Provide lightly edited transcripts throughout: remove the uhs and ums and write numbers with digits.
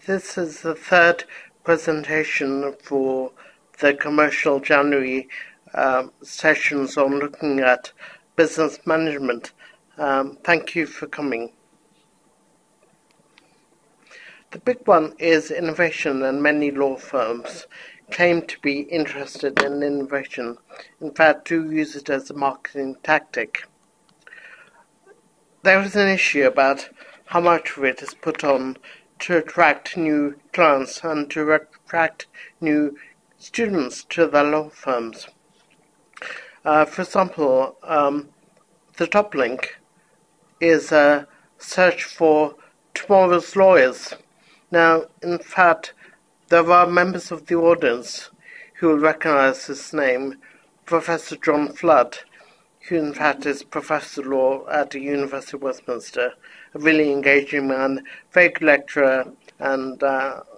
This is the third presentation for the Commercial January sessions on looking at business management. Thank you for coming. The big one is innovation, and many law firms claim to be interested in innovation. In fact, do use it as a marketing tactic. There is an issue about how much of it is put on to attract new clients and to attract new students to the law firms. For example, the top link is a search for tomorrow's lawyers. Now, in fact, there are members of the audience who will recognize this name, Professor John Flood, who in fact is Professor of Law at the University of Westminster, a really engaging man, very good lecturer, and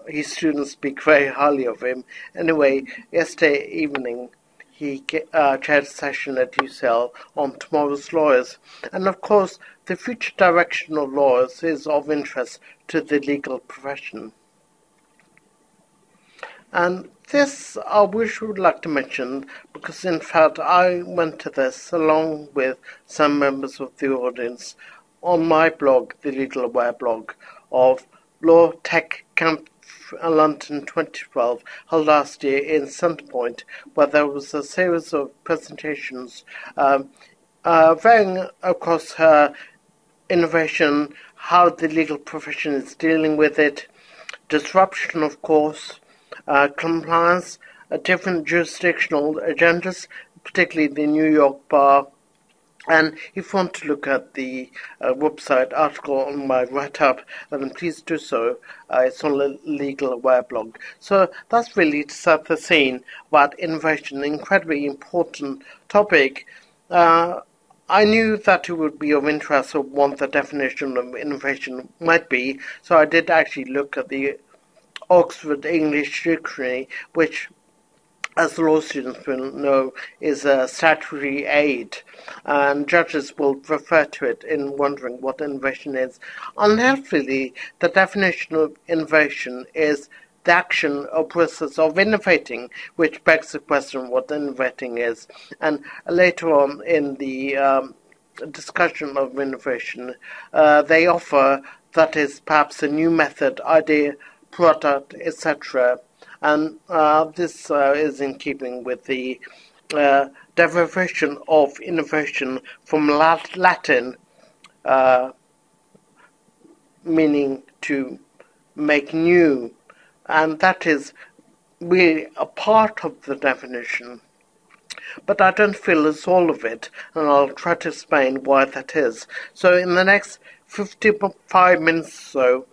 his students speak very highly of him. Anyway, yesterday evening he chaired a session at UCL on tomorrow's lawyers. And of course, the future direction of lawyers is of interest to the legal profession. And this I would like to mention because in fact I went to this along with some members of the audience on my blog, the Legal Aware blog, of Law Tech Camp London 2012 held last year in Centrepoint, where there was a series of presentations varying across innovation, how the legal profession is dealing with it, disruption of course, compliance, different jurisdictional agendas, particularly the New York Bar. And if you want to look at the website article on my write-up, then please do so. It's on the Legal Aware blog. So that's really to set the scene about innovation, an incredibly important topic. I knew that it would be of interest of what the definition of innovation might be, so I did actually look at the Oxford English Dictionary, which, as law students will know, is a statutory aid, and judges will refer to it in wondering what innovation is. Unhelpfully, the definition of innovation is the action or process of innovating, which begs the question what innovating is. And later on in the discussion of innovation, they offer that is perhaps a new method, idea, product, etc. And this is in keeping with the derivation of innovation from Latin, meaning to make new, and that is really a part of the definition. But I don't feel it's all of it, and I'll try to explain why that is. So in the next 55 minutes or so,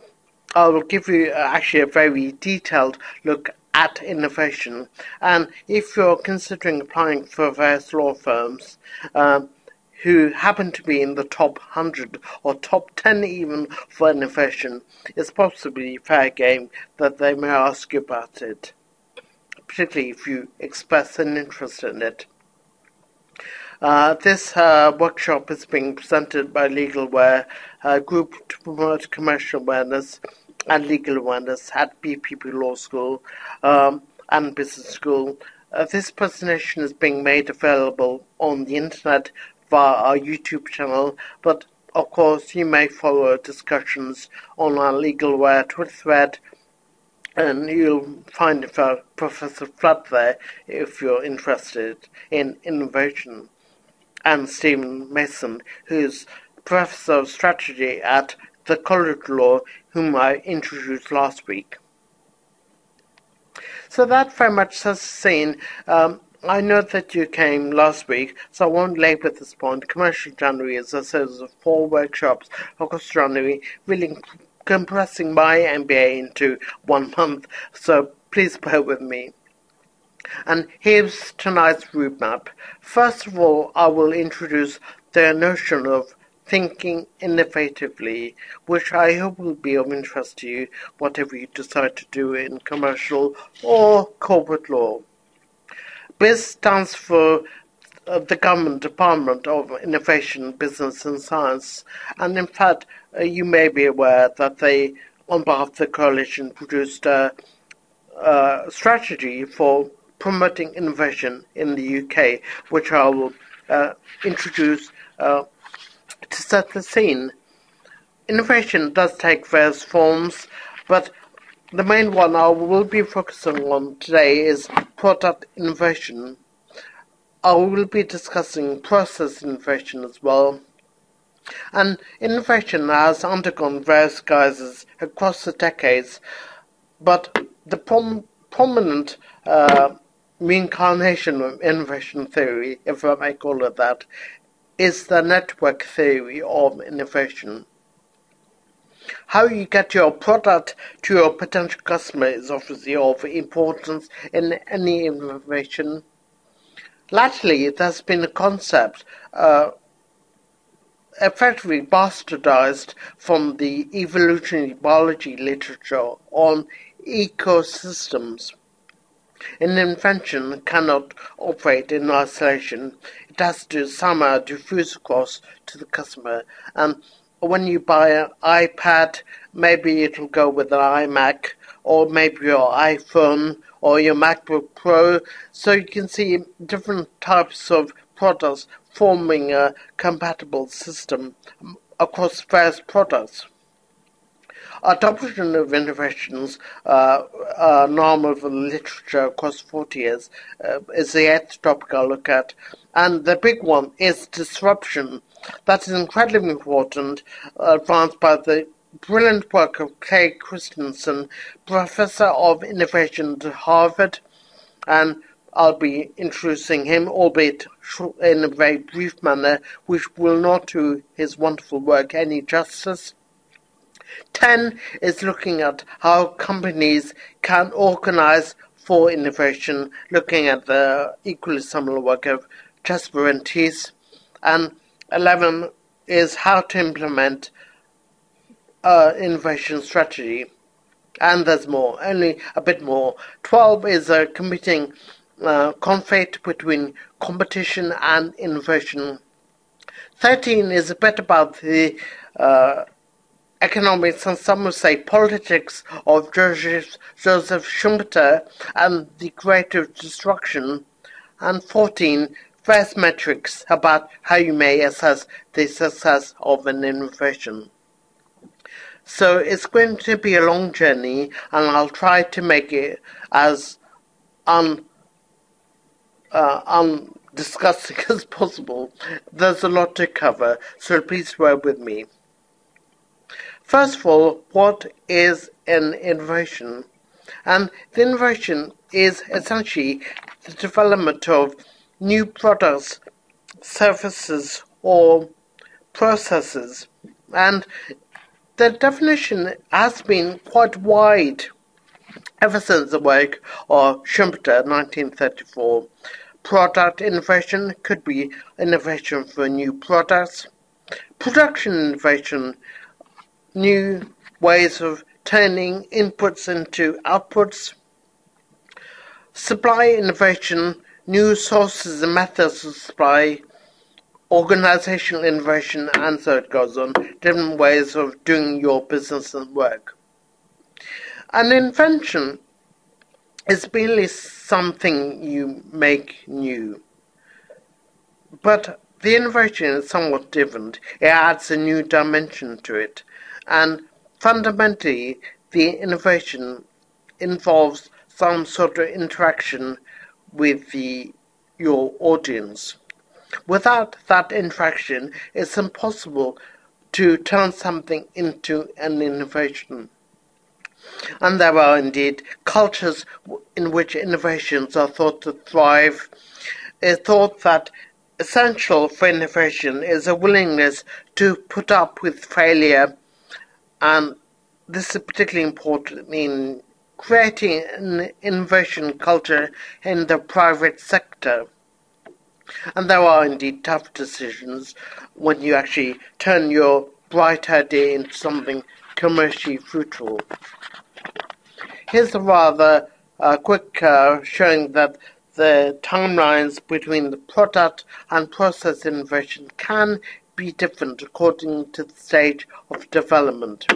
I will give you actually a very detailed look at innovation. And if you're considering applying for various law firms who happen to be in the top 100 or top 10 even for innovation, it's possibly fair game that they may ask you about it, particularly if you express an interest in it. This workshop is being presented by Legal Aware, a group to promote commercial awareness and legal awareness at BPP Law School and Business School. This presentation is being made available on the internet via our YouTube channel, but of course you may follow discussions on our Legal Aware Twitter thread, and you'll find Professor Flood there if you're interested in innovation, and Stephen Mason, who's Professor of Strategy at the College of Law, whom I introduced last week. So that very much sets the scene. I know that you came last week, so I won't labour this point. Commercial January is a series of 4 workshops across January, really compressing my MBA into 1 month, so please bear with me. And here's tonight's roadmap. First of all, I will introduce the notion of thinking innovatively, which I hope will be of interest to you, whatever you decide to do in commercial or corporate law. BIS stands for the Government Department of Innovation, Business and Science, and in fact you may be aware that they on behalf of the coalition, produced a strategy for promoting innovation in the UK, which I will introduce to set the scene. Innovation does take various forms, but the main one I will be focusing on today is product innovation. I will be discussing process innovation as well. And innovation has undergone various guises across the decades, but the prominent reincarnation of innovation theory, if I may call it that, is the network theory of innovation. How you get your product to your potential customer is obviously of importance in any innovation. Latterly, there's been a concept effectively bastardized from the evolutionary biology literature on ecosystems. An invention cannot operate in isolation. It has to somehow diffuse across to the customer. And when you buy an iPad, maybe it'll go with an iMac, or maybe your iPhone, or your MacBook Pro. So you can see different types of products forming a compatible system across various products. Adoption of innovations, normal for the literature across 40 years, is the eighth topic I'll look at. And the big one is disruption. That is incredibly important, advanced by the brilliant work of Clay Christensen, Professor of Innovation at Harvard, and I'll be introducing him, albeit in a very brief manner, which will not do his wonderful work any justice. 10 is looking at how companies can organize for innovation, looking at the equally similar work of Jasper and Thies. And 11 is how to implement innovation strategy. And there's more, only a bit more. 12 is a competing conflict between competition and innovation. 13 is a bit about the economics and some would say politics of Joseph Schumpeter and the creative destruction. And 14, first metrics about how you may assess the success of an innovation. So it's going to be a long journey, and I'll try to make it as undiscussing as possible. There's a lot to cover, so please bear with me. First of all, what is an innovation? And the innovation is essentially the development of new products, services, or processes. And the definition has been quite wide ever since the work of Schumpeter, 1934. Product innovation could be innovation for new products. Production innovation, new ways of turning inputs into outputs. Supply innovation, new sources and methods of supply. Organizational innovation, and so it goes on, different ways of doing your business and work. An invention is merely something you make new. But the innovation is somewhat different. It adds a new dimension to it. And fundamentally, the innovation involves some sort of interaction with your audience. Without that interaction, it's impossible to turn something into an innovation. And there are indeed cultures in which innovations are thought to thrive. It's thought that essential for innovation is a willingness to put up with failure, and this is particularly important in creating an innovation culture in the private sector. And there are indeed tough decisions when you actually turn your bright idea into something commercially fruitful. Here's a rather quick showing that the timelines between the product and process innovation can be different according to the stage of development.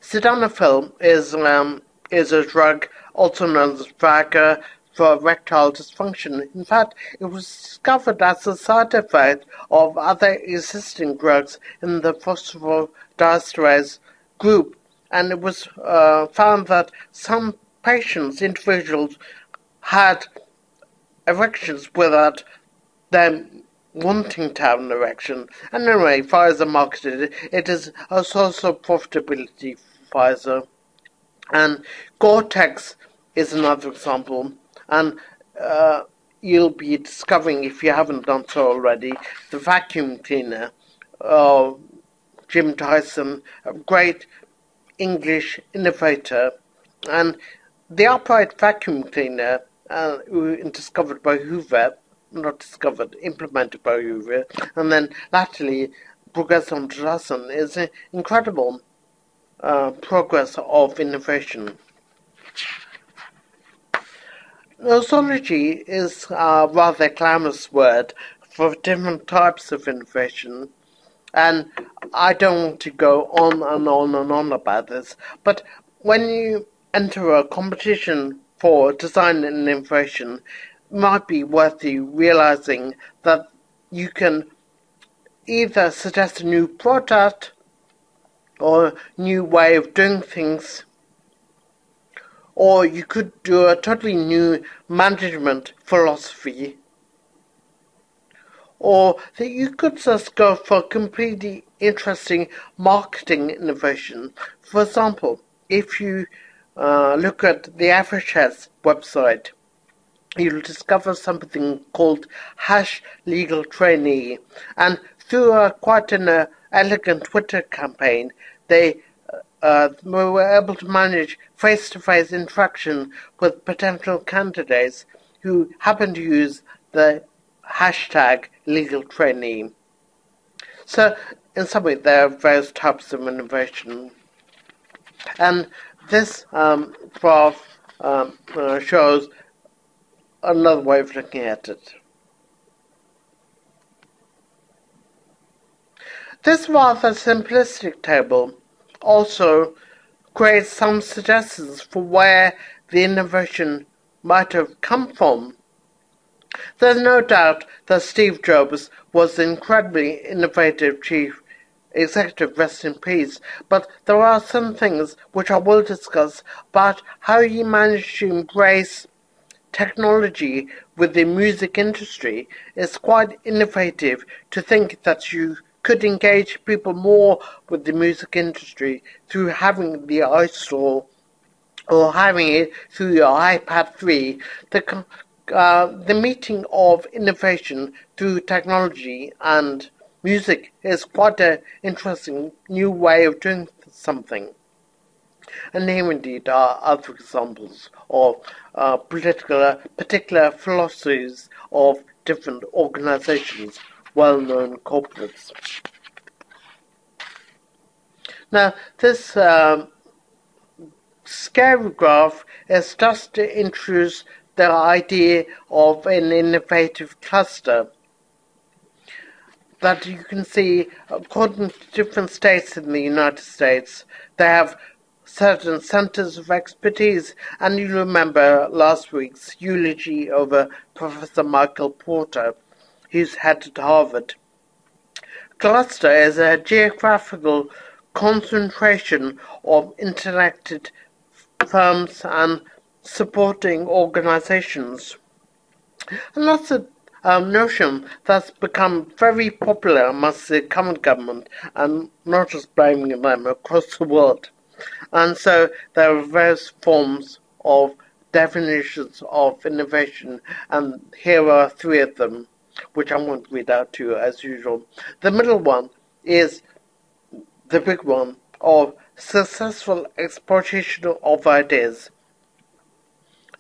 Sildenafil is a drug also known as Viagra for erectile dysfunction. In fact, it was discovered as a side effect of other existing drugs in the phosphodiesterase group, and it was found that some individuals, had erections without them wanting to have an erection. And anyway, Pfizer marketed it. It is a source of profitability for Pfizer. And Gore-Tex is another example. And you'll be discovering, if you haven't done so already, the vacuum cleaner. Jim Dyson, a great English innovator. And the upright vacuum cleaner, discovered by Hoover, implemented by Hoover, and then latterly progressed on Dyson, is an incredible progress of innovation. Nosology is a rather glamorous word for different types of innovation, and I don't want to go on and on and on about this, but when you enter a competition for design and innovation, it might be worth you realizing that you can either suggest a new product or a new way of doing things, or you could do a totally new management philosophy, or that you could just go for completely interesting marketing innovation. For example, if you look at the Average website, you'll discover something called #LegalTrainee, and through quite an elegant Twitter campaign, they were able to manage face-to-face interaction with potential candidates who happen to use the #LegalTrainee. So, in some way, there are various types of innovation, and this graph shows another way of looking at it. This rather simplistic table also creates some suggestions for where the innovation might have come from. There's no doubt that Steve Jobs was an incredibly innovative chief executive, rest in peace, but there are some things which I will discuss about how he managed to embrace technology with the music industry. It's quite innovative to think that you could engage people more with the music industry through having the iStore or having it through your iPad 3. The meeting of innovation through technology and music is quite an interesting new way of doing something. And here indeed are other examples of particular philosophies of different organizations, well-known corporates. Now, this scary graph is just to introduce the idea of an innovative cluster that you can see, according to different states in the United States, they have certain centers of expertise, and you remember last week's eulogy over Professor Michael Porter, who's headed Harvard. Cluster is a geographical concentration of interconnected firms and supporting organizations. And that's a notion that's become very popular amongst the current government, and not just blaming them, across the world. And so there are various forms of definitions of innovation, and here are three of them, which I won't read out to you as usual. The middle one is the big one of successful exploitation of ideas,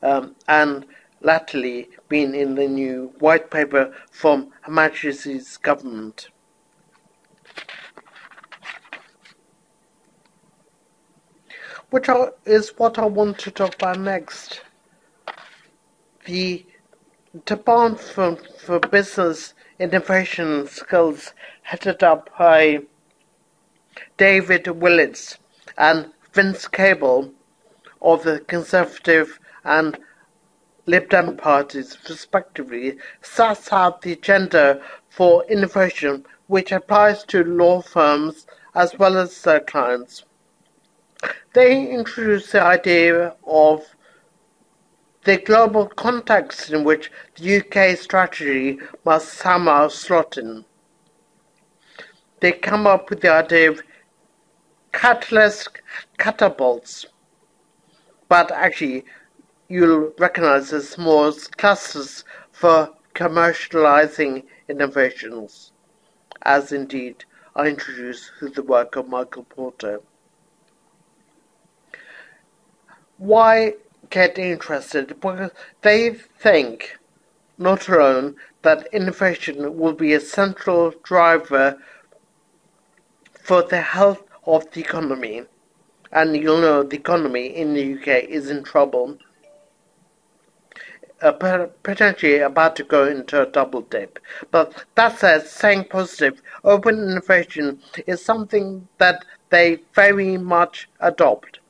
and latterly been in the new white paper from Her Majesty's government. Which is what I want to talk about next. The demand for business innovation skills headed up by David Willetts and Vince Cable of the Conservative and Lib Dem parties, respectively, sets out the agenda for innovation, which applies to law firms as well as their clients. They introduce the idea of the global context in which the UK strategy must somehow slot in. They come up with the idea of catalyst catapults, but actually you'll recognize as more clusters for commercializing innovations, as indeed I introduced through the work of Michael Porter. Why get interested? Because they think, not alone, that innovation will be a central driver for the health of the economy. And you'll know the economy in the UK is in trouble, potentially about to go into a double dip. But that said, staying positive, open innovation is something that they very much adopt.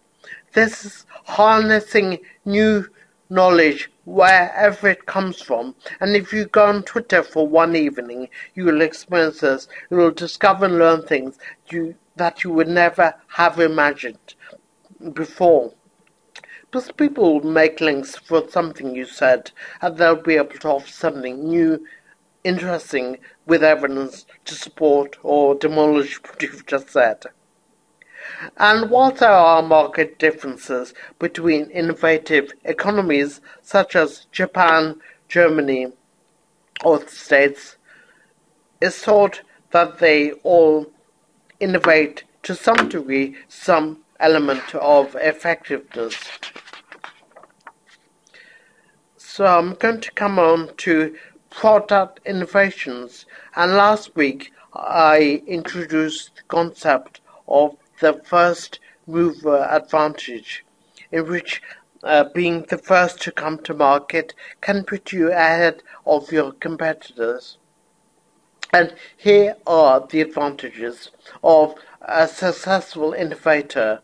This is harnessing new knowledge wherever it comes from. And if you go on Twitter for one evening, you will experience this. You will discover and learn things that you would never have imagined before. Because people will make links for something you said, and they'll be able to offer something new, interesting, with evidence to support or demolish what you've just said. And while there are market differences between innovative economies such as Japan, Germany, or the States, it's thought that they all innovate to some degree, some element of effectiveness. So I'm going to come on to product innovations, and last week I introduced the concept of the first mover advantage, in which being the first to come to market can put you ahead of your competitors. And here are the advantages of a successful innovative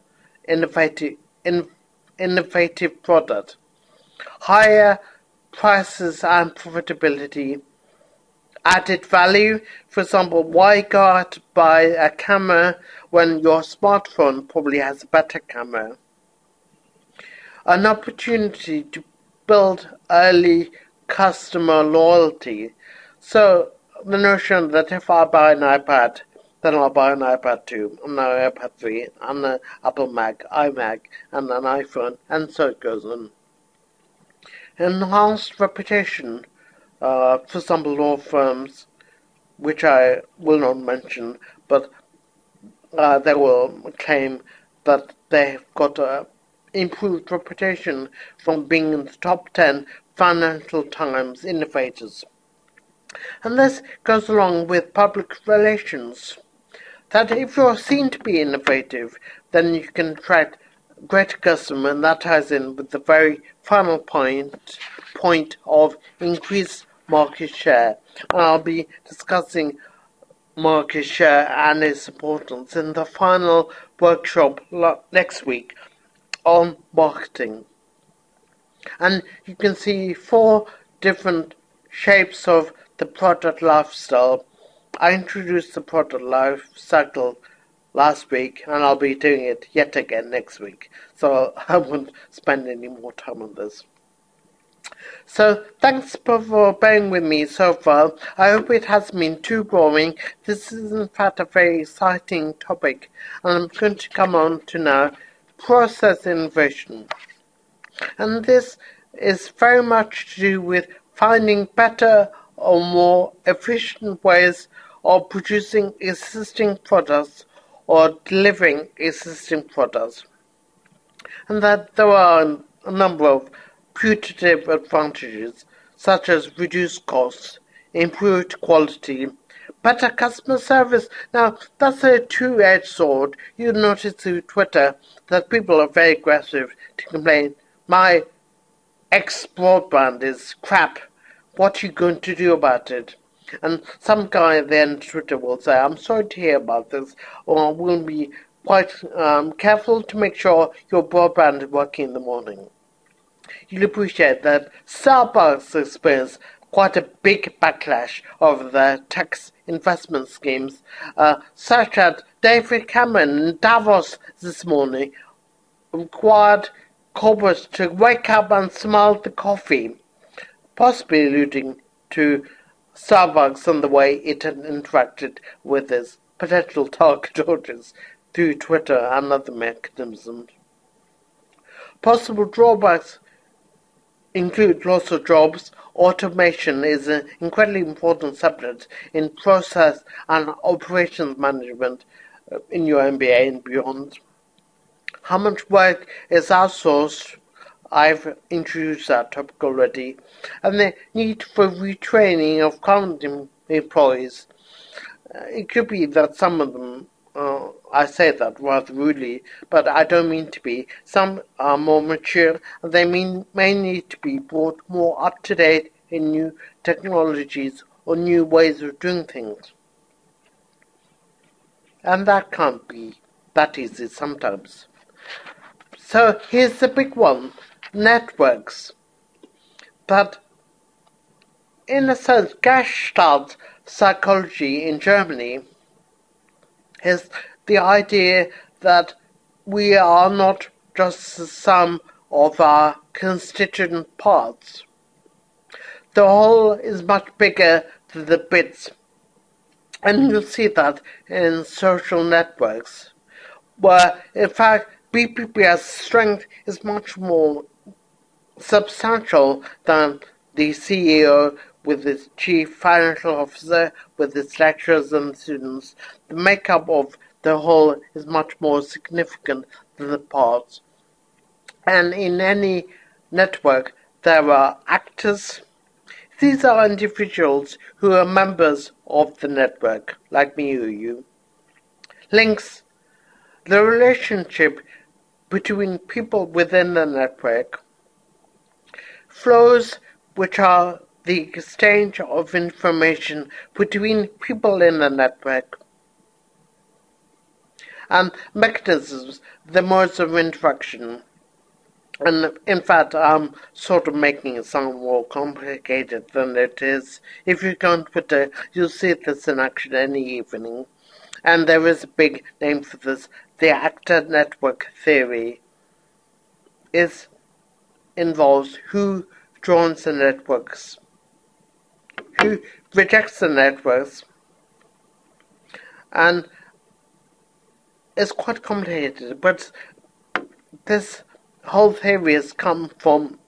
product. Higher prices and profitability. Added value, for example, why go out to buy a camera when your smartphone probably has a better camera? An opportunity to build early customer loyalty. So the notion that if I buy an iPad, then I'll buy an iPad 2, and an iPad 3, and an Apple Mac, iMac, and an iPhone, and so it goes on. Enhanced reputation. For example, law firms, which I will not mention, but they will claim that they've got an improved reputation from being in the top 10 Financial Times innovators. And this goes along with public relations, that if you're seen to be innovative, then you can attract greater customer, and that ties in with the very final point of increased market share. And I'll be discussing market share and its importance in the final workshop next week on marketing. And you can see 4 different shapes of the product lifestyle. I introduced the product life cycle last week, and I'll be doing it yet again next week, so I won't spend any more time on this. So thanks for bearing with me so far. I hope it hasn't been too boring. This is in fact a very exciting topic, and I'm going to come on to now process innovation. And this is very much to do with finding better or more efficient ways of producing existing products or delivering existing products. And that there are a number of putative advantages, such as reduced costs, improved quality, better customer service. Now, that's a two-edged sword. You notice through Twitter that people are very aggressive to complain, my ex-broadband is crap. What are you going to do about it? And some guy then on Twitter will say, I'm sorry to hear about this, or we'll be quite careful to make sure your broadband is working in the morning. You'll appreciate that Starbucks experienced quite a big backlash over their tax investment schemes, such that David Cameron in Davos this morning required corporates to wake up and smell the coffee, possibly alluding to Starbucks and the way it had interacted with its potential target audience through Twitter and other mechanisms. Possible drawbacks include loss of jobs. Automation is an incredibly important subject in process and operations management in your MBA and beyond. How much work is outsourced? I've introduced that topic already. And the need for retraining of current employees. It could be that some of them, I say that rather rudely, but I don't mean to be. Some are more mature, and they may need to be brought more up to date in new technologies or new ways of doing things. And that can't be that easy sometimes. So here's the big one, networks. But in a sense, Gestalt psychology in Germany is the idea that we are not just the sum of our constituent parts. The whole is much bigger than the bits. And you'll see that in social networks, where in fact BPP's strength is much more substantial than the CEO with its chief financial officer, with its lecturers and students. The makeup of the whole is much more significant than the parts. And in any network, there are actors. These are individuals who are members of the network, like me or you. Links, the relationship between people within the network. Flows, which are the exchange of information between people in the network. And mechanisms, the modes of interaction. And in fact, I'm sort of making it sound more complicated than it is. If you go on Twitter, you'll see this in action any evening. And there is a big name for this. The actor network theory involves who joins the networks, who rejects the networks, and it's quite complicated, but this whole theory has come from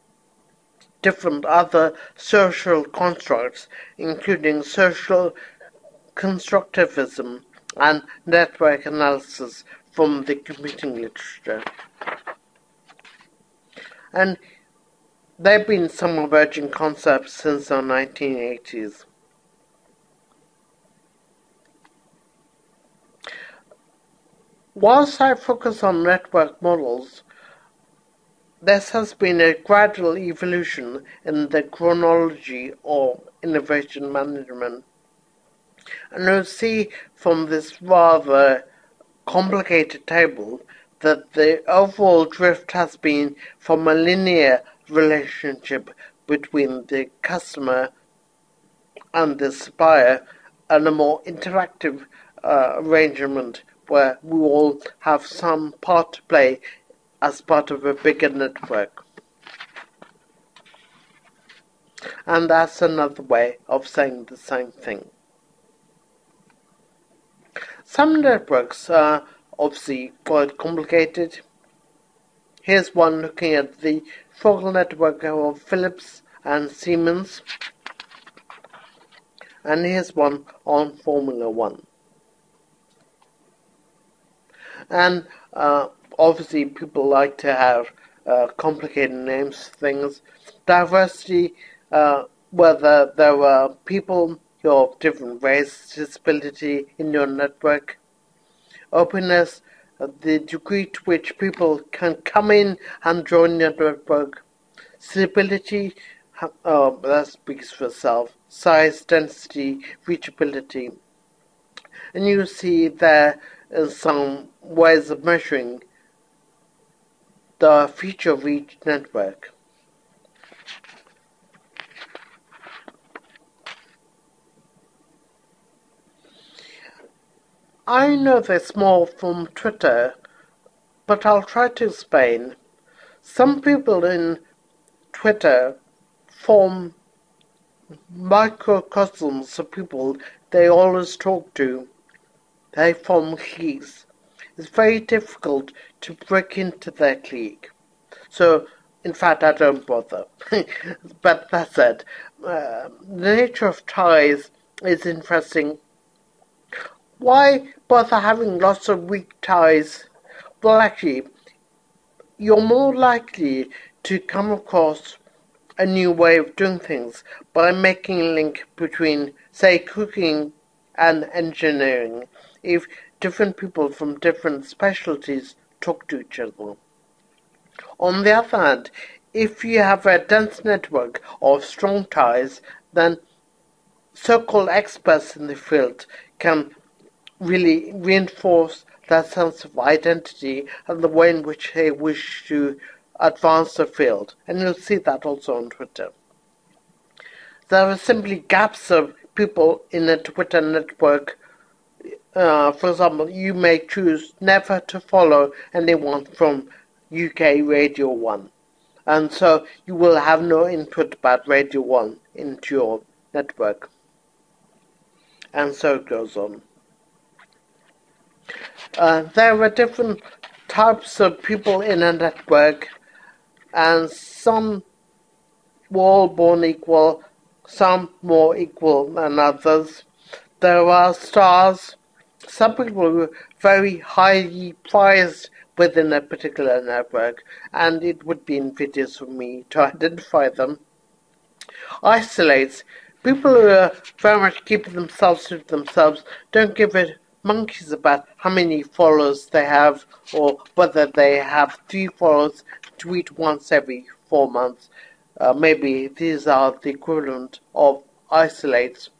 different other social constructs, including social constructivism and network analysis from the computing literature. And there have been some emerging concepts since the 1980s. Whilst I focus on network models, there has been a gradual evolution in the chronology of innovation management. And you'll see from this rather complicated table that the overall drift has been from a linear relationship between the customer and the supplier and a more interactive arrangement where we all have some part to play as part of a bigger network. And that's another way of saying the same thing. Some networks are obviously quite complicated. Here's one looking at the focal network of Philips and Siemens. And here's one on Formula One. And obviously people like to have complicated names for things. Diversity, whether there are people of different race, disability in your network. Openness, the degree to which people can come in and join your network. Stability, that speaks for itself. Size, density, reachability. And you see there in some ways of measuring the future of each network. I know this more from Twitter, but I'll try to explain. Some people in Twitter form microcosms of people they always talk to. They form cliques. It's very difficult to break into their clique. So, in fact, I don't bother. But that said, the nature of ties is interesting. Why bother having lots of weak ties? Well, actually, you're more likely to come across a new way of doing things by making a link between, say, cooking and engineering, if different people from different specialties talk to each other. On the other hand, if you have a dense network of strong ties, then so-called experts in the field can really reinforce that sense of identity and the way in which they wish to advance the field. And you'll see that also on Twitter. There are simply gaps of people in a Twitter network. For example, you may choose never to follow anyone from UK Radio 1. And so you will have no input about Radio 1 into your network. And so it goes on. There are different types of people in a network, and some were all born equal, some more equal than others. There are stars, some people who are very highly prized within a particular network, and it would be invidious for me to identify them. Isolates, people who are very much keeping themselves to themselves, don't give a monkeys about how many followers they have or whether they have 3 followers, tweet once every 4 months. Maybe these are the equivalent of isolates.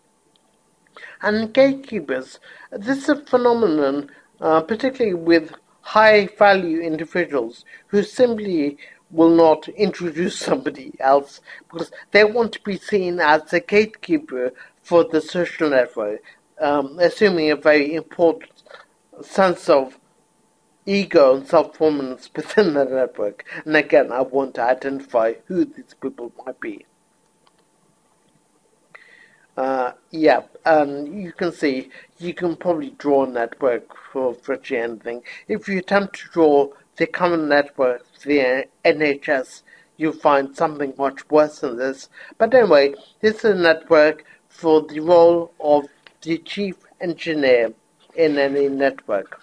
And gatekeepers, this is a phenomenon particularly with high value individuals who simply will not introduce somebody else because they want to be seen as a gatekeeper for the social network, assuming a very important sense of ego and self-prominence within the network. And again, I want to identify who these people might be. You can see, you can probably draw a network for virtually anything. If you attempt to draw the common network for the NHS, you'll find something much worse than this. But anyway, this is a network for the role of the chief engineer in any network.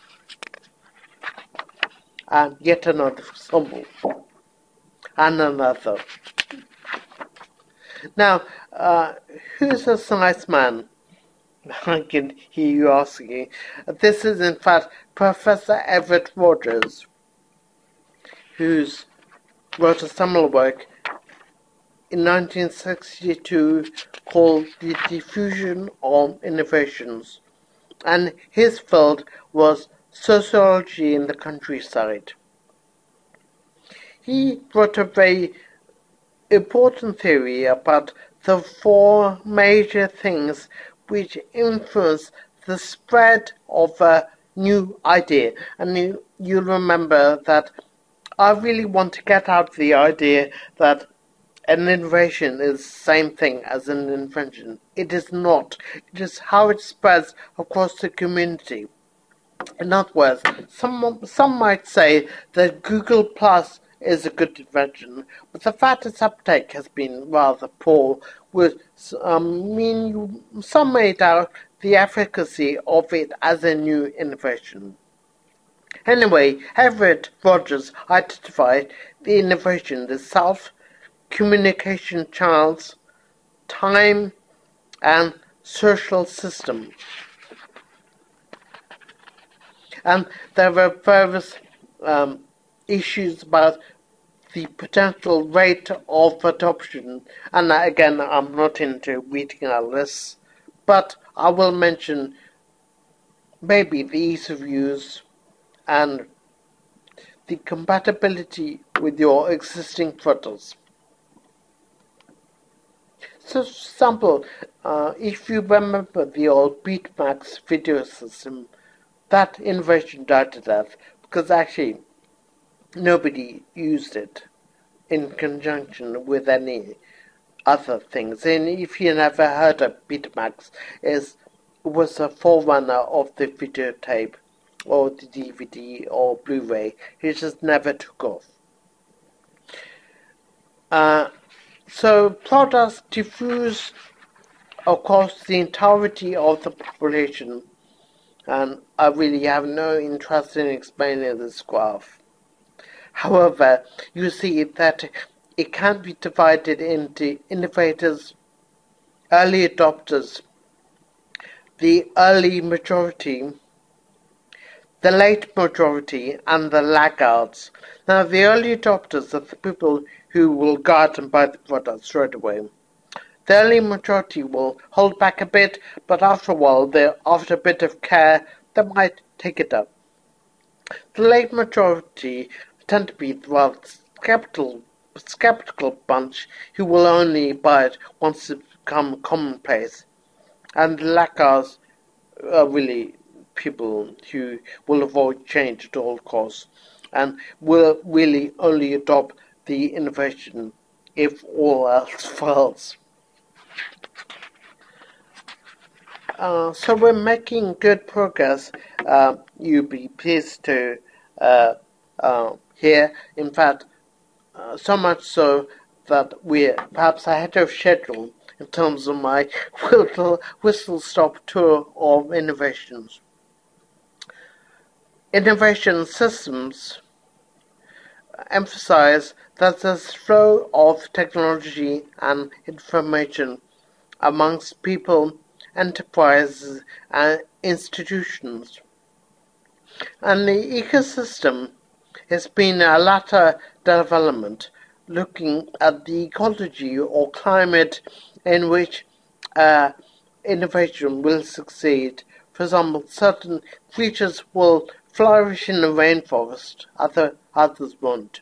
And yet another example. And another. Now, who's a nice man? I can hear you asking. This is, in fact, Professor Everett Rogers, who wrote a seminal work in 1962 called The Diffusion of Innovations, and his field was sociology in the countryside. He wrote a very important theory about the 4 major things which influence the spread of a new idea. And you'll remember that I really want to get out the idea that an innovation is the same thing as an invention. It is not. It is how it spreads across the community. In other words, some might say that Google Plus is a good invention, but the fact its uptake has been rather poor would mean some may doubt the efficacy of it as a new innovation. Anyway, Everett Rogers identified the innovation itself, communication channels, time, and social system. And there were various issues about the potential rate of adoption. And again, I'm not into reading our lists, but I will mention maybe the ease of use and the compatibility with your existing photos. So, for example, if you remember the old Betamax video system, that innovation died to death because actually nobody used it in conjunction with any other things. And if you never heard of Betamax, it was a forerunner of the videotape or the DVD or Blu-ray. It just never took off. So products diffuse across the entirety of the population, and I really have no interest in explaining this graph. However, you see that it can be divided into innovators, early adopters, the early majority, the late majority, and the laggards. Now, the early adopters are the people who will go out and buy the product straight away. The early majority will hold back a bit, but after a while, after a bit of care, they might take it up. The late majority tend to be the rather skeptical bunch who will only buy it once it's become commonplace. And the laggards are really people who will avoid change at all costs and will really only adopt the innovation if all else fails. So we're making good progress. You'll be pleased to hear. In fact, so much so that we're perhaps ahead of schedule in terms of my whistle-stop tour of innovations. Innovation systems emphasize that there's flow of technology and information amongst people, enterprises, and institutions. And the ecosystem has been a latter development looking at the ecology or climate in which innovation will succeed. For example, certain creatures will flourish in the rainforest, others won't.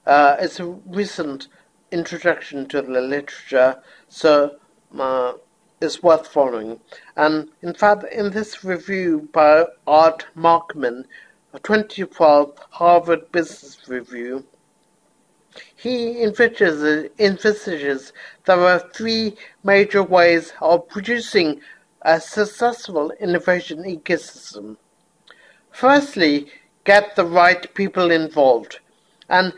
It's a recent introduction to the literature, so it's worth following. And in fact, in this review by Art Markman, a 2012 Harvard Business Review, he envisages there are three major ways of producing a successful innovation ecosystem. Firstly, get the right people involved. And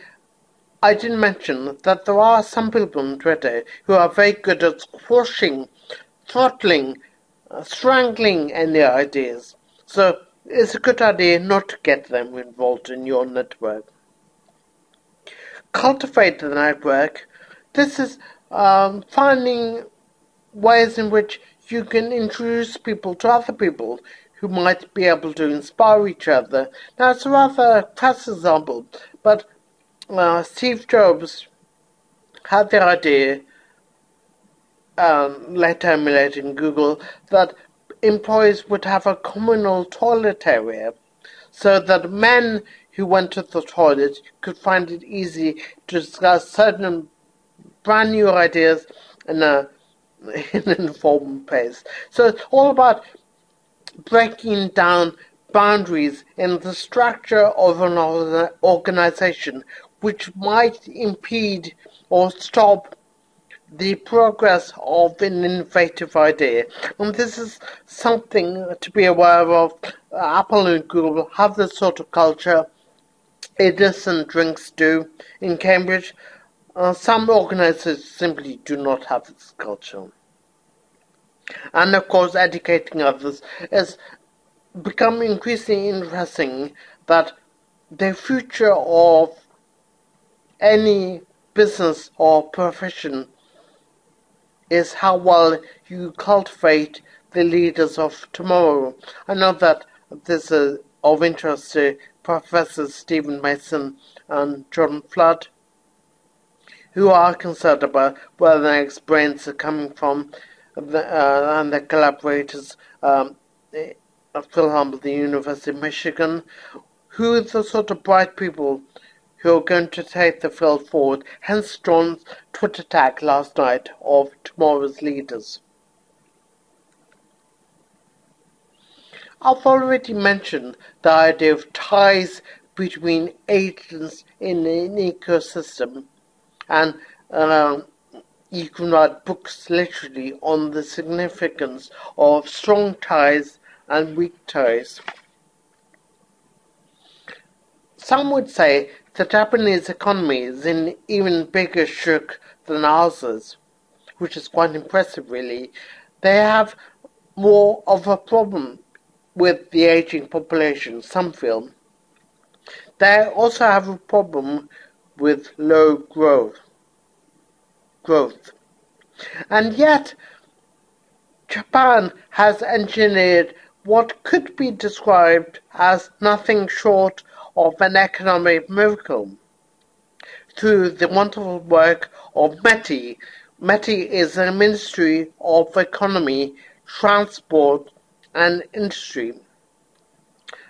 I didn't mention that there are some people on Twitter who are very good at squashing, throttling, strangling any ideas. So it's a good idea not to get them involved in your network. Cultivate the network. This is finding ways in which you can introduce people to other people who might be able to inspire each other. Now, it's a rather crass example, but Steve Jobs had the idea, later emulating Google, that employees would have a communal toilet area so that men who went to the toilet could find it easy to discuss certain brand new ideas in an informal pace. So it's all about breaking down boundaries in the structure of an organization which might impede or stop the progress of an innovative idea. And this is something to be aware of. Apple and Google have this sort of culture. Edison drinks do in Cambridge. Some organizations simply do not have this culture. And of course, educating others is becoming increasingly interesting that the future of any business or profession is how well you cultivate the leaders of tomorrow. I know that this is of interest to Professors Stephen Mason and John Flood, who are concerned about where the next brains are coming from, and their collaborators. for example, the University of Michigan, who are the sort of bright people who are going to take the field forward, hence John's Twitter tag last night of tomorrow's leaders. I've already mentioned the idea of ties between agents in an ecosystem, and you can write books literally on the significance of strong ties and weak ties. Some would say the Japanese economy is in even bigger shock than ours is, which is quite impressive really. They have more of a problem with the aging population, some feel. They also have a problem with low growth. And yet, Japan has engineered what could be described as nothing short of an economic miracle through the wonderful work of METI. METI is the Ministry of Economy, Transport and Industry.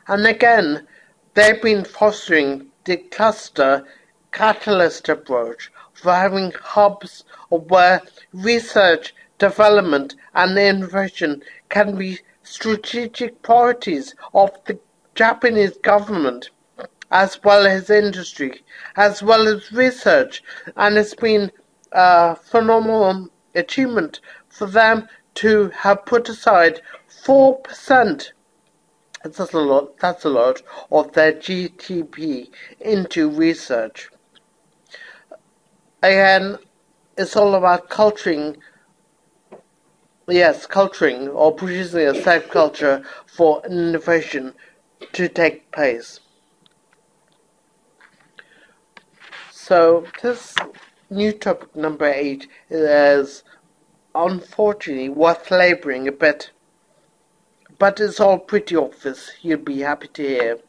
And again, they've been fostering the cluster catalyst approach for having hubs where research, development and innovation can be strategic priorities of the Japanese government, as well as industry, as well as research. And it's been a phenomenal achievement for them to have put aside 4%. That's a lot of their GDP into research. Again, it's all about culturing or producing a safe culture for innovation to take place. So this new topic number 8 is unfortunately worth labouring a bit. But it's all pretty obvious, you'll be happy to hear.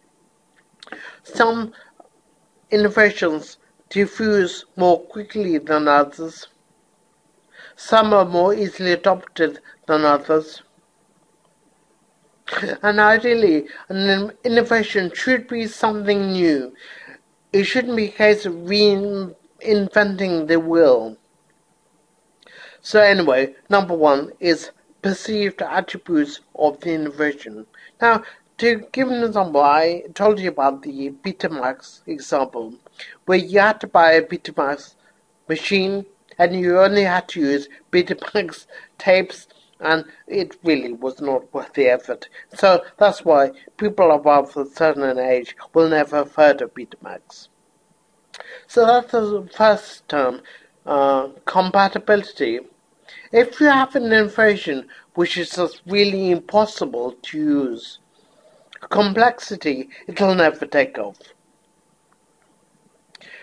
Some innovations diffuse more quickly than others. Some are more easily adopted than others. And ideally, an innovation should be something new. It shouldn't be a case of reinventing the wheel. So anyway, number 1 is perceived attributes of the innovation. Now, to give an example, I told you about the Betamax example, where you had to buy a Betamax machine and you only had to use Betamax tapes, and it really was not worth the effort. So that's why people above a certain age will never have heard of Betamax. So that's the first term, compatibility. If you have an innovation which is just really impossible to use, complexity, it'll never take off.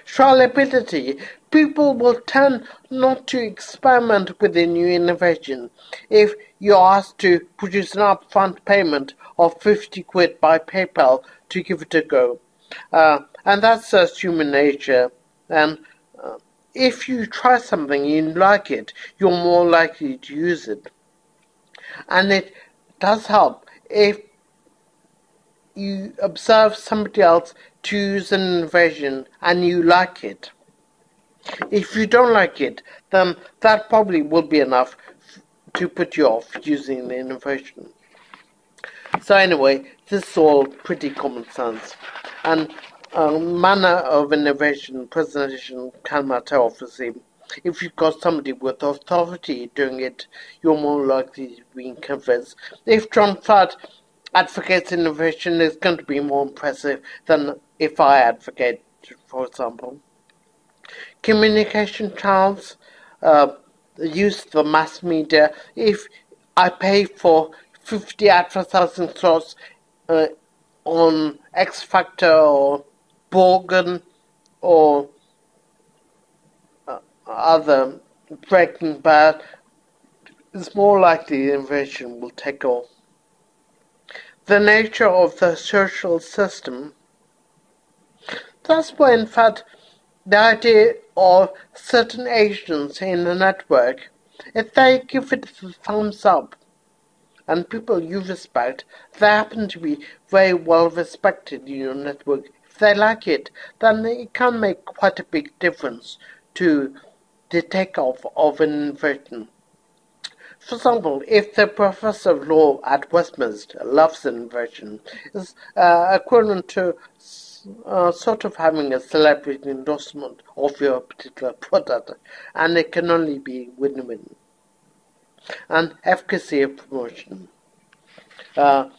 Scalability, people will tend not to experiment with a new innovation if you're asked to produce an upfront payment of 50 quid by PayPal to give it a go. And that's just human nature. And if you try something and you like it, you're more likely to use it. And it does help if you observe somebody else to use an innovation and you like it. If you don't like it, then that probably will be enough to put you off using the innovation. So anyway, this is all pretty common sense. And manner of innovation presentation can matter, obviously. If you've got somebody with authority doing it, you're more likely to be convinced. If John Flood advocates innovation, it's going to be more impressive than if I advocate, for example. Communication channels, the use of the mass media. If I pay for 50 advertising slots on X Factor or Borgen or other Breaking Bad, it's more likely the innovation will take off. The nature of the social system, that's where in fact the idea of certain agents in the network, if they give it the thumbs up and people you respect, they happen to be very well respected in your network. If they like it, then it can make quite a big difference to the takeoff of an invention. For example, if the professor of law at Westminster loves an invention, it's equivalent to sort of having a celebrity endorsement of your particular product, and it can only be win-win. And efficacy of promotion. For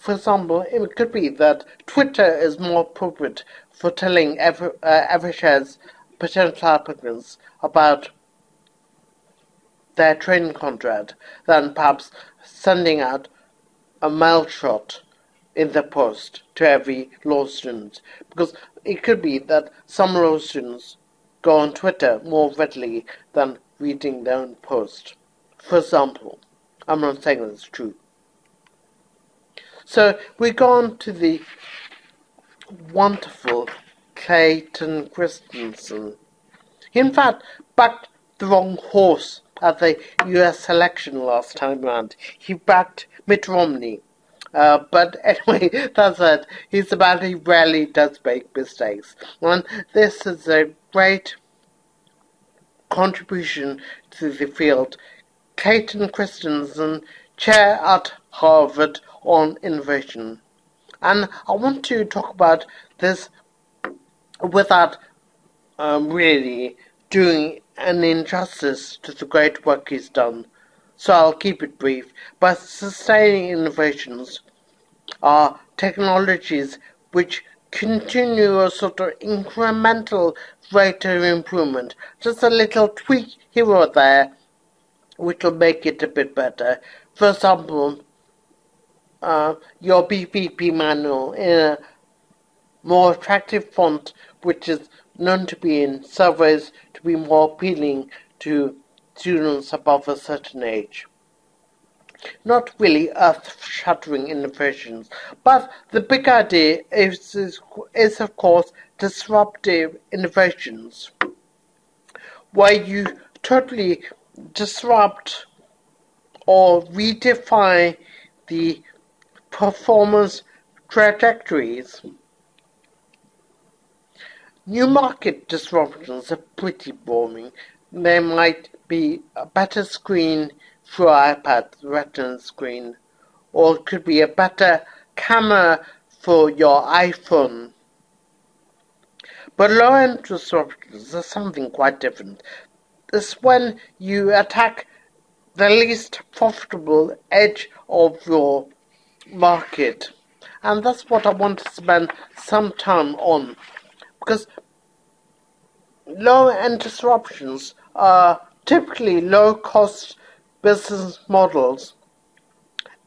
example, it could be that Twitter is more appropriate for telling Evershare's potential applicants about their training contract than perhaps sending out a mail shot in the post to every law student. Because it could be that some law students go on Twitter more readily than reading their own post. For example, I'm not saying that's true. So we go on to the wonderful Clayton Christensen. He in fact backed the wrong horse at the US election last time round. He backed Mitt Romney. But anyway, that's it. He's a man who rarely does make mistakes. And this is a great contribution to the field. Clayton Christensen, chair at Harvard on innovation. And I want to talk about this without really doing an injustice to the great work he's done. So I'll keep it brief. But sustaining innovations are technologies which continue a sort of incremental rate of improvement. Just a little tweak here or there which will make it a bit better. For example, your BPP manual in a more attractive font, which is known to be in surveys to be more appealing to students above a certain age. Not really earth-shattering innovations, but the big idea is of course, disruptive innovations, where you totally disrupt or redefine the performance trajectories. New market disruptions are pretty boring. There might be a better screen for iPad, Retina screen, or it could be a better camera for your iPhone. But low-end disruptions are something quite different. It's when you attack the least profitable edge of your market. And that's what I want to spend some time on. Because low-end disruptions are typically low-cost business models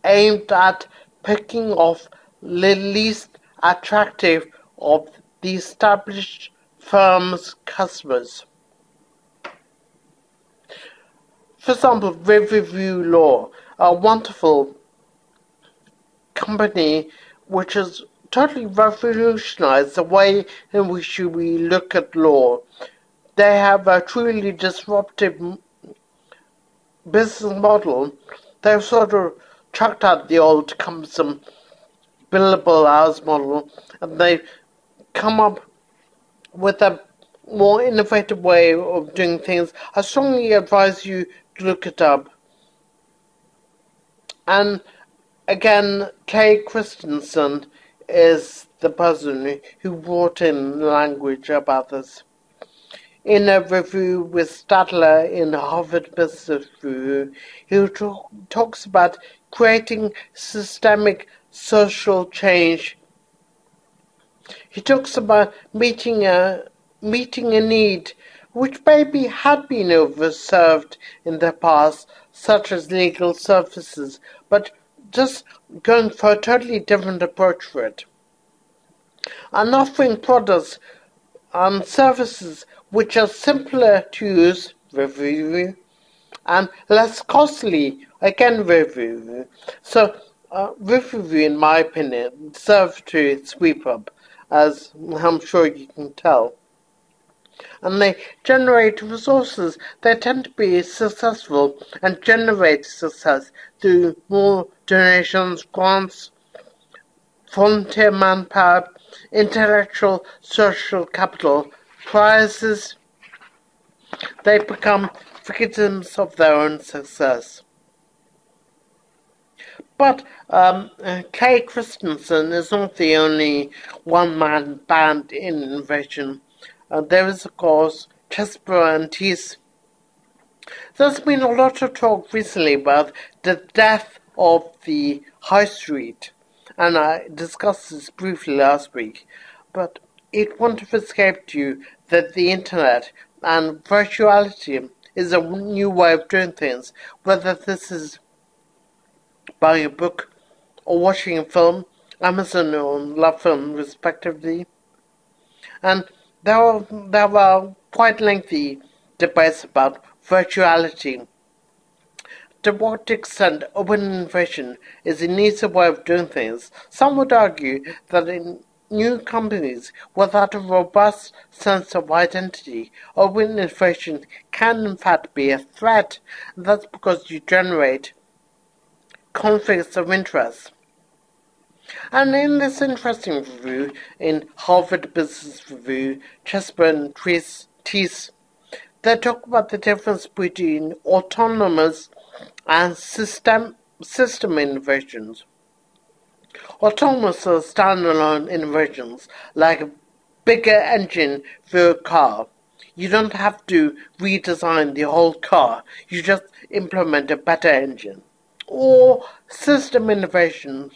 aimed at picking off the least attractive of the established firm's customers. For example, Riverview Law, a wonderful company which has totally revolutionized the way in which we look at law. They have a truly disruptive business model. They've sort of chucked out the old cumbersome billable hours model, and they've come up with a more innovative way of doing things. I strongly advise you to look it up. And again, Kay Christensen is the person who brought in language about this. In a review with Stadler in Harvard Business Review, he talks about creating systemic social change. He talks about meeting a need which maybe had been overserved in the past, such as legal services, but just going for a totally different approach for it. And offering products and services which are simpler to use, review, and less costly, again, review. So, review, in my opinion, serve to sweep up, as I'm sure you can tell. And they generate resources. They tend to be successful and generate success through more donations, grants, volunteer manpower, intellectual social capital, prizes, they become victims of their own success. But Clay Christensen is not the only one-man band in innovation. There is, of course, Chesbrough and Tees. There's been a lot of talk recently about the death of the high street, and I discussed this briefly last week, but it won't have escaped you that the internet and virtuality is a new way of doing things, whether this is buying a book or watching a film, Amazon or LoveFilm respectively. And there were quite lengthy debates about virtuality. To what extent open innovation is an easier way of doing things. Some would argue that in new companies without a robust sense of identity, open innovation can in fact be a threat. And that's because you generate conflicts of interest. And in this interesting review, in Harvard Business Review, Chesbrough and Tees, they talk about the difference between autonomous and system innovations. Autonomous are standalone innovations, like a bigger engine for a car. You don't have to redesign the whole car, you just implement a better engine. Or system innovations,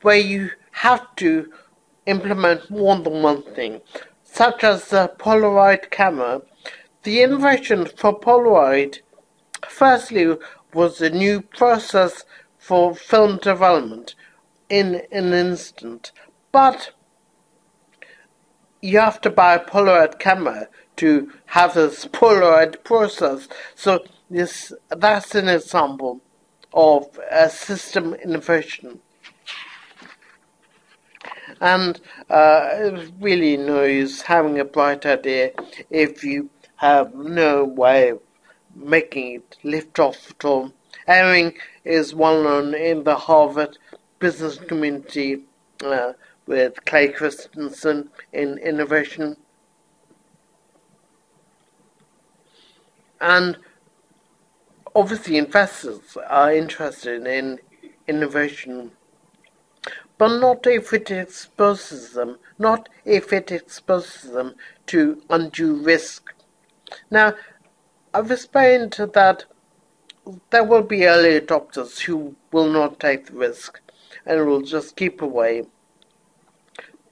where you have to implement more than one thing, such as the Polaroid camera. The innovation for Polaroid, firstly, was a new process for film development in an instant, but you have to buy a Polaroid camera to have this Polaroid process. So that's an example of a system innovation. And it's really no use having a bright idea if you have no way of making it lift off at all. Airing is well known in the Harvard business community with Clay Christensen in innovation. And obviously investors are interested in innovation, but not if it exposes them to undue risk. Now, I've explained that there will be early adopters who will not take the risk and will just keep away.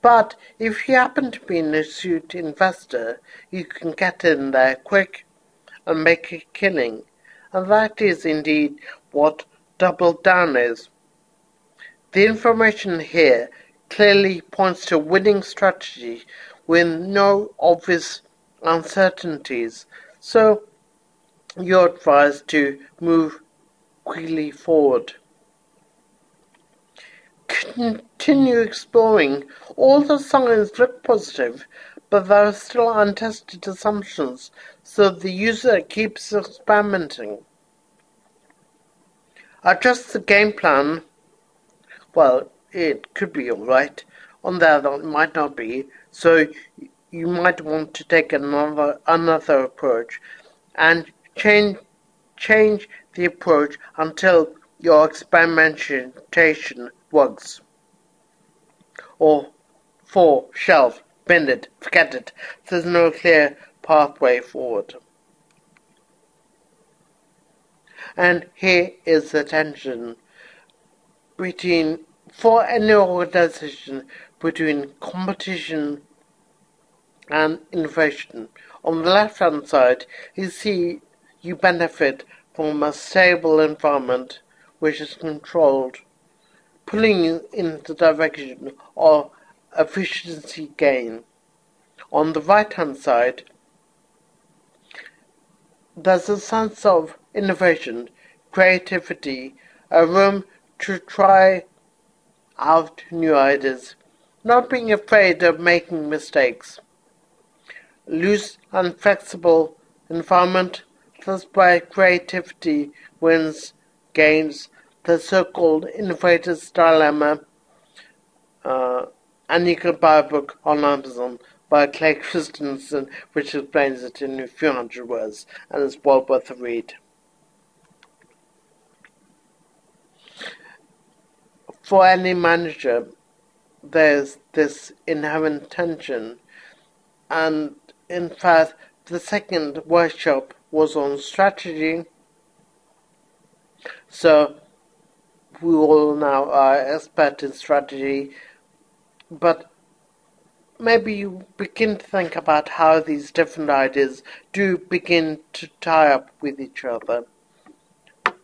But if you happen to be an astute investor, you can get in there quick and make a killing. And that is indeed what Double Down is. The information here clearly points to a winning strategy with no obvious uncertainties, so you're advised to move quickly forward. Continue exploring. All the signs look positive, but there are still untested assumptions, so the user keeps experimenting. Adjust the game plan. Well, it could be alright. On the other, it might not be. So you might want to take another approach and change the approach until your experimentation works. Or 4. Shelf. Bend it. Forget it. There's no clear pathway forward. And here is the tension for any organization between competition and innovation. On the left-hand side, you see you benefit from a stable environment which is controlled, pulling you in the direction of efficiency gain. On the right-hand side, there's a sense of innovation, creativity, a room to try out new ideas, not being afraid of making mistakes. Loose and flexible environment, thus by creativity wins games, the so-called Innovator's Dilemma, and you can buy a book on Amazon by Clay Christensen, which explains it in a few hundred words, and it's well worth a read. For any manager, there's this inherent tension, and in fact, the second workshop was on strategy, so we all now are expert in strategy, but maybe you begin to think about how these different ideas do begin to tie up with each other.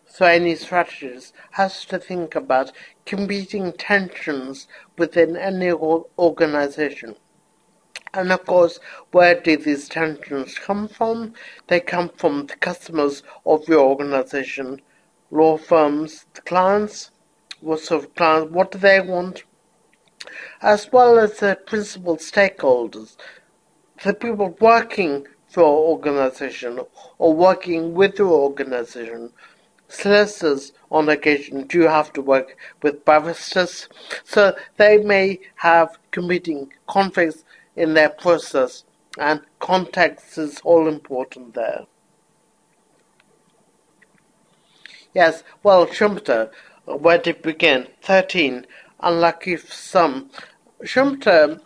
So any strategist has to think about competing tensions within any organization. And of course, where do these tensions come from? They come from the customers of your organization, law firms, the clients. What sort of clients? What do they want? As well as the principal stakeholders, the people working for your organization or working with your organization. Solicitors, on occasion, do have to work with barristers, so they may have competing conflicts in their process, and context is all important there. Yes, well, Schumpeter, where did it begin? 13, unlucky for some. Schumpeter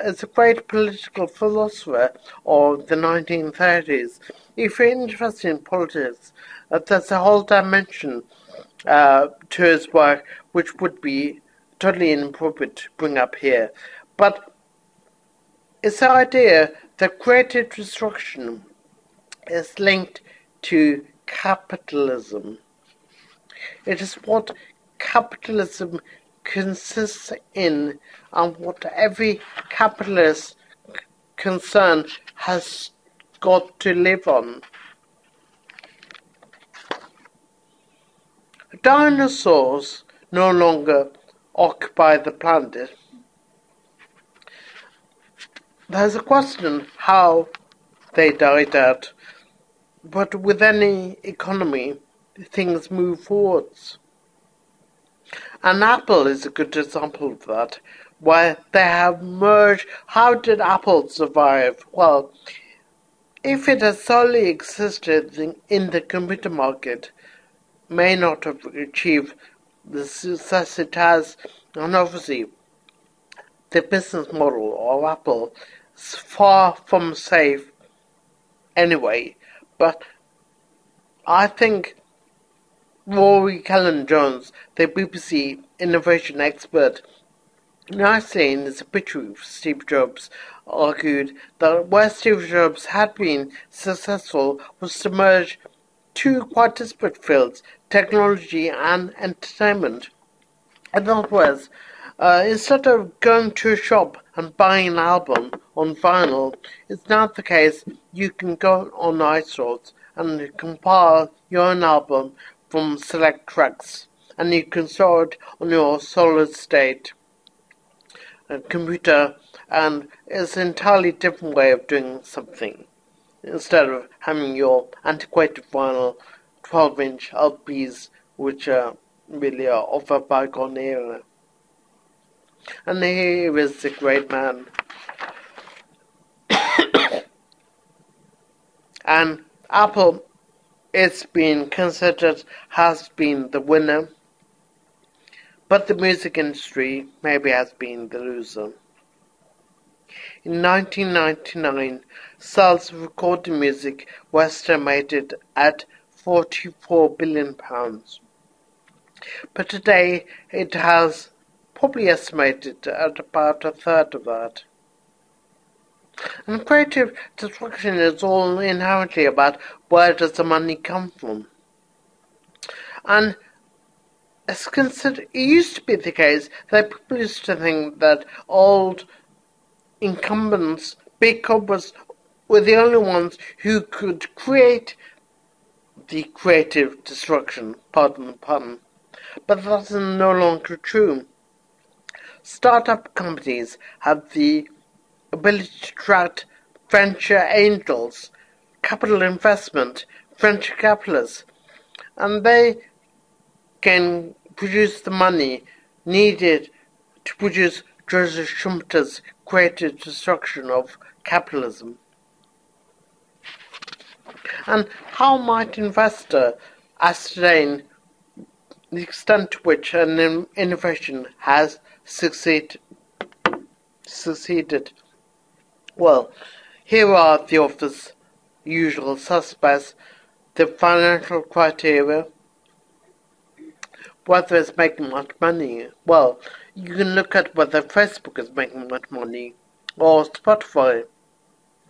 is a great political philosopher of the 1930s. If you're interested in politics, there's a whole dimension to his work which would be totally inappropriate to bring up here. But it's the idea that creative destruction is linked to capitalism. It is what capitalism consists in, and what every capitalist concern has got to live on. Dinosaurs no longer occupy the planet. There's a question how they died out, but with any economy, things move forwards. And Apple is a good example of that, where they have merged. How did Apple survive? Well, if it had solely existed in the computer market, may not have achieved the success it has, and obviously the business model of Apple is far from safe anyway, but I think Rory Cellan-Jones, the BBC innovation expert, nicely in his obituary for Steve Jobs, argued that where Steve Jobs had been successful was to merge two quite disparate fields, technology and entertainment. In other words, instead of going to a shop and buying an album on vinyl, it's now the case you can go on iTunes and compile your own album from select tracks, and you can store it on your solid state computer, and it's an entirely different way of doing something. Instead of having your antiquated vinyl 12-inch LPs, which really are of a bygone era. And here is the great man. And Apple, it's been considered, has been the winner, but the music industry maybe has been the loser. In 1999, sales of recorded music were estimated at £44 billion. But today it has probably estimated at about a third of that. And creative destruction is all inherently about where does the money come from. And it used to be the case that people used to think that old incumbents, big corporates, were the only ones who could create the creative destruction, pardon the pun. But that is no longer true. Startup companies have the ability to attract venture angels, capital investment, venture capitalists, and they can produce the money needed to produce Joseph Schumpeter's creative destruction of capitalism? And how might investor ascertain the extent to which an innovation has succeeded? Well, here are the author's usual suspects: the financial criteria, whether it's making much money. Well, you can look at whether Facebook is making much money, or Spotify,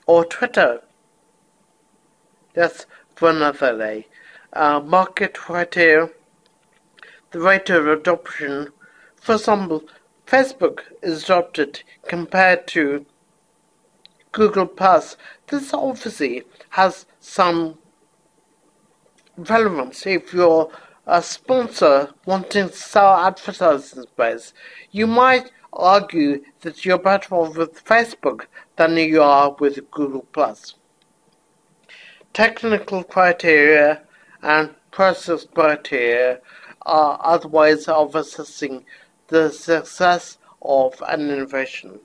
or Twitter. That's for another day. Market criteria, the rate of adoption. For example, Facebook is adopted compared to Google+. This obviously has some relevance. If you're a sponsor wanting to sell advertising space, you might argue that you're better off with Facebook than you are with Google+. Technical criteria and process criteria are other ways of assessing the success of an innovation.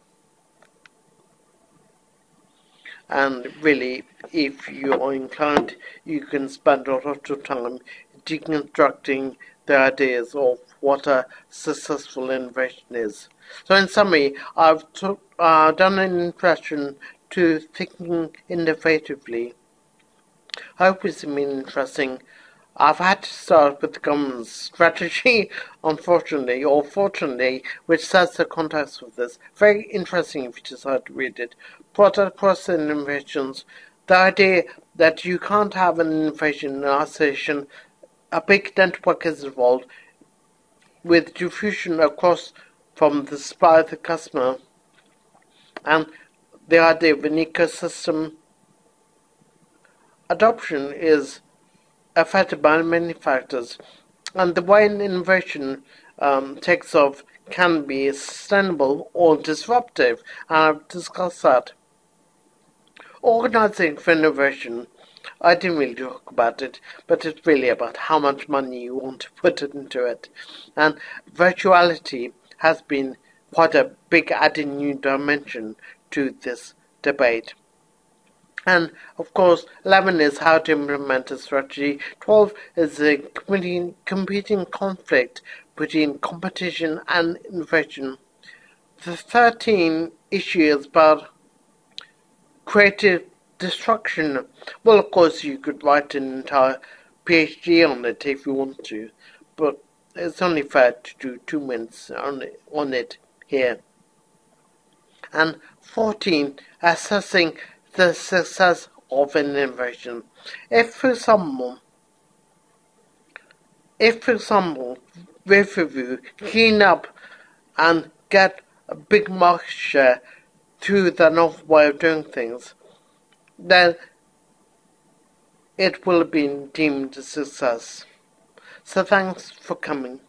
And really, if you're inclined, you can spend a lot of time deconstructing the ideas of what a successful innovation is. So in summary, I've done an introduction to thinking innovatively. I hope it's been interesting. I've had to start with the government's strategy, unfortunately, or fortunately, which sets the context of this. Very interesting if you decide to read it. Product process innovations, the idea that you can't have an innovation in isolation. A big network is involved with diffusion across from the supply to the customer, and the idea of an ecosystem. Adoption is affected by many factors, and the way an innovation takes off can be sustainable or disruptive, and I've discussed that. Organizing for innovation, I didn't really talk about it, but it's really about how much money you want to put into it. And virtuality has been quite a big added new dimension to this debate. And, of course, 11 is how to implement a strategy. 12 is the competing conflict between competition and innovation. The 13 issue is about creative destruction. Well, of course, you could write an entire PhD on it if you want to, but it's only fair to do 2 minutes on it here. And 14, assessing the success of an innovation. If, for example, Riverview clean up and get a big market share through the novel way of doing things, then it will have been deemed a success. So thanks for coming.